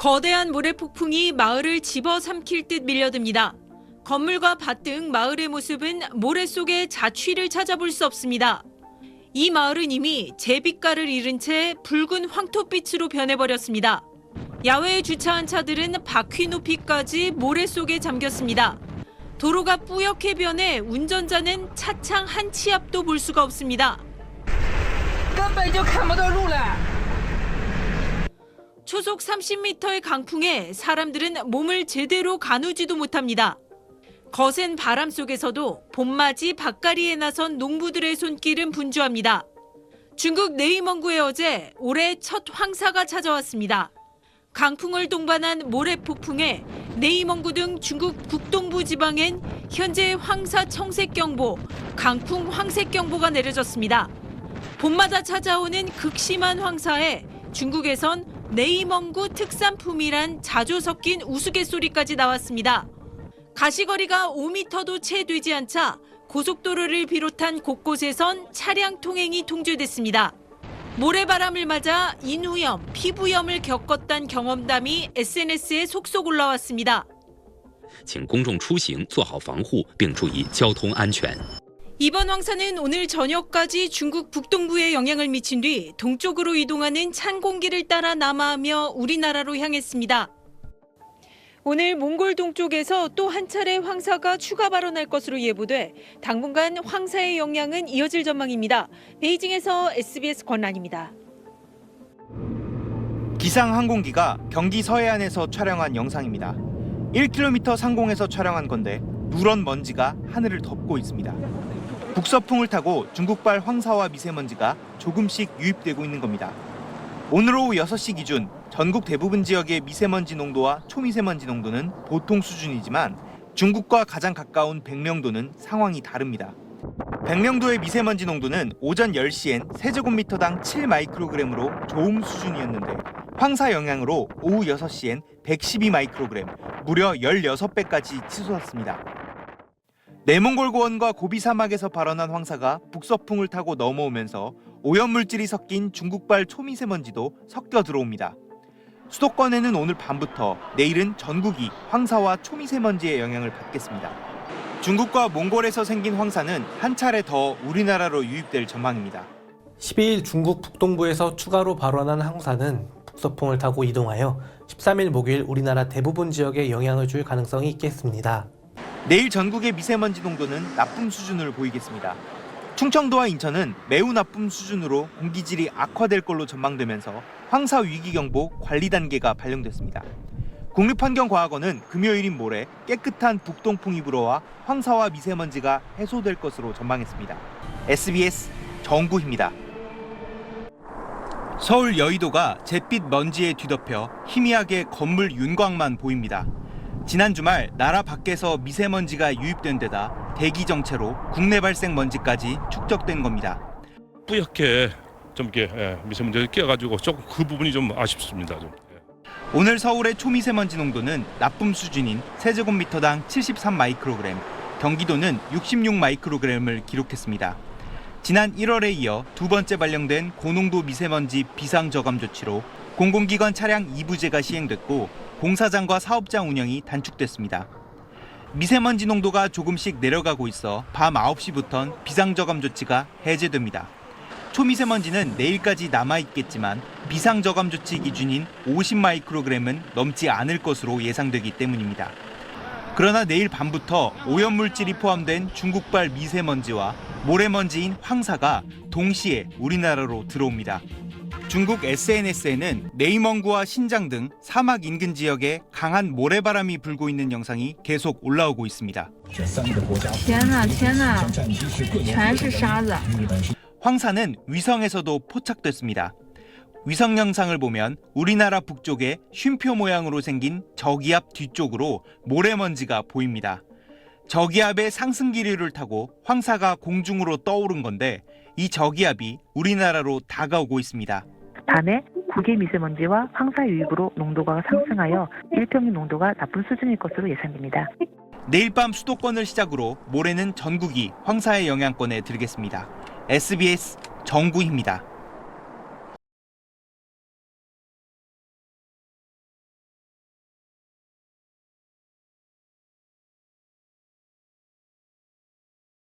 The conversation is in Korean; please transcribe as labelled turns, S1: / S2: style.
S1: 거대한 모래폭풍이 마을을 집어삼킬 듯 밀려듭니다. 건물과 밭 등 마을의 모습은 모래 속의 자취를 찾아볼 수 없습니다. 이 마을은 이미 제빛깔을 잃은 채 붉은 황토빛으로 변해버렸습니다. 야외에 주차한 차들은 바퀴 높이까지 모래 속에 잠겼습니다. 도로가 뿌옇게 변해 운전자는 차창 한 치 앞도 볼 수가 없습니다. 초속 30m의 강풍에 사람들은 몸을 제대로 가누지도 못합니다. 거센 바람 속에서도 봄맞이 밭갈이에 나선 농부들의 손길은 분주합니다. 중국 내위멍구에 어제 올해 첫 황사가 찾아왔습니다. 강풍을 동반한 모래폭풍에 내위멍구 등 중국 북동부 지방엔 현재 황사 청색경보, 강풍 황색경보가 내려졌습니다. 봄마다 찾아오는 극심한 황사에 중국에선 내위멍구 특산품이란 자주 섞인 우스갯소리까지 나왔습니다. 가시거리가 5m도 채 되지 않자 고속도로를 비롯한 곳곳에선 차량 통행이 통제됐습니다. 모래바람을 맞아 인후염, 피부염을 겪었다는 경험담이 SNS에 속속 올라왔습니다.
S2: 请公众出行做好防护并注意交通安全.
S1: 이번 황사는 오늘 저녁까지 중국 북동부에 영향을 미친 뒤 동쪽으로 이동하는 찬 공기를 따라 남하하며 우리나라로 향했습니다. 오늘 몽골 동쪽에서 또 한 차례 황사가 추가 발원할 것으로 예보돼 당분간 황사의 영향은 이어질 전망입니다. 베이징에서 SBS 권란입니다.
S3: 기상 항공기가 경기 서해안에서 촬영한 영상입니다. 1km 상공에서 촬영한 건데 누런 먼지가 하늘을 덮고 있습니다. 북서풍을 타고 중국발 황사와 미세먼지가 조금씩 유입되고 있는 겁니다. 오늘 오후 6시 기준 전국 대부분 지역의 미세먼지 농도와 초미세먼지 농도는 보통 수준이지만 중국과 가장 가까운 백령도는 상황이 다릅니다. 백령도의 미세먼지 농도는 오전 10시엔 세제곱미터당 7마이크로그램으로 좋음 수준이었는데 황사 영향으로 오후 6시엔 112마이크로그램, 무려 16배까지 치솟았습니다. 내몽골 고원과 고비 사막에서 발원한 황사가 북서풍을 타고 넘어오면서 오염물질이 섞인 중국발 초미세먼지도 섞여 들어옵니다. 수도권에는 오늘 밤부터 내일은 전국이 황사와 초미세먼지의 영향을 받겠습니다. 중국과 몽골에서 생긴 황사는 한 차례 더 우리나라로 유입될 전망입니다.
S4: 12일 중국 북동부에서 추가로 발원한 황사는 북서풍을 타고 이동하여 13일 목요일 우리나라 대부분 지역에 영향을 줄 가능성이 있겠습니다.
S3: 내일 전국의 미세먼지 농도는 나쁨 수준을 보이겠습니다. 충청도와 인천은 매우 나쁨 수준으로 공기질이 악화될 걸로 전망되면서 황사 위기경보 관리 단계가 발령됐습니다. 국립환경과학원은 금요일인 모레 깨끗한 북동풍이 불어와 황사와 미세먼지가 해소될 것으로 전망했습니다. SBS 정구희입니다. 서울 여의도가 잿빛 먼지에 뒤덮여 희미하게 건물 윤곽만 보입니다. 지난 주말 나라 밖에서 미세먼지가 유입된 데다 대기 정체로 국내 발생 먼지까지 축적된 겁니다.
S5: 뿌옇게 좀 이렇게 미세먼지가 끼어가지고 조금 그 부분이 좀 아쉽습니다. 좀.
S3: 오늘 서울의 초미세먼지 농도는 나쁨 수준인 세제곱미터당 73마이크로그램, 경기도는 66마이크로그램을 기록했습니다. 지난 1월에 이어 두 번째 발령된 고농도 미세먼지 비상저감 조치로 공공기관 차량 2부제가 시행됐고 공사장과 사업장 운영이 단축됐습니다. 미세먼지 농도가 조금씩 내려가고 있어 밤 9시부턴 비상저감 조치가 해제됩니다. 초미세먼지는 내일까지 남아있겠지만 비상저감 조치 기준인 50마이크로그램은 넘지 않을 것으로 예상되기 때문입니다. 그러나 내일 밤부터 오염물질이 포함된 중국발 미세먼지와 모래먼지인 황사가 동시에 우리나라로 들어옵니다. 중국 SNS에는 내위멍구와 신장 등 사막 인근 지역에 강한 모래바람이 불고 있는 영상이 계속 올라오고 있습니다. 황사는 위성에서도 포착됐습니다. 위성 영상을 보면 우리나라 북쪽에 쉼표 모양으로 생긴 저기압 뒤쪽으로 모래먼지가 보입니다. 저기압의 상승 기류를 타고 황사가 공중으로 떠오른 건데 이 저기압이 우리나라로 다가오고 있습니다.
S6: 밤에 국외 미세먼지와 황사 유입으로 농도가 상승하여 일평균 농도가 나쁜 수준일 것으로 예상됩니다.
S3: 내일 밤 수도권을 시작으로 모레는 전국이 황사의 영향권에 들겠습니다. SBS 정구희입니다.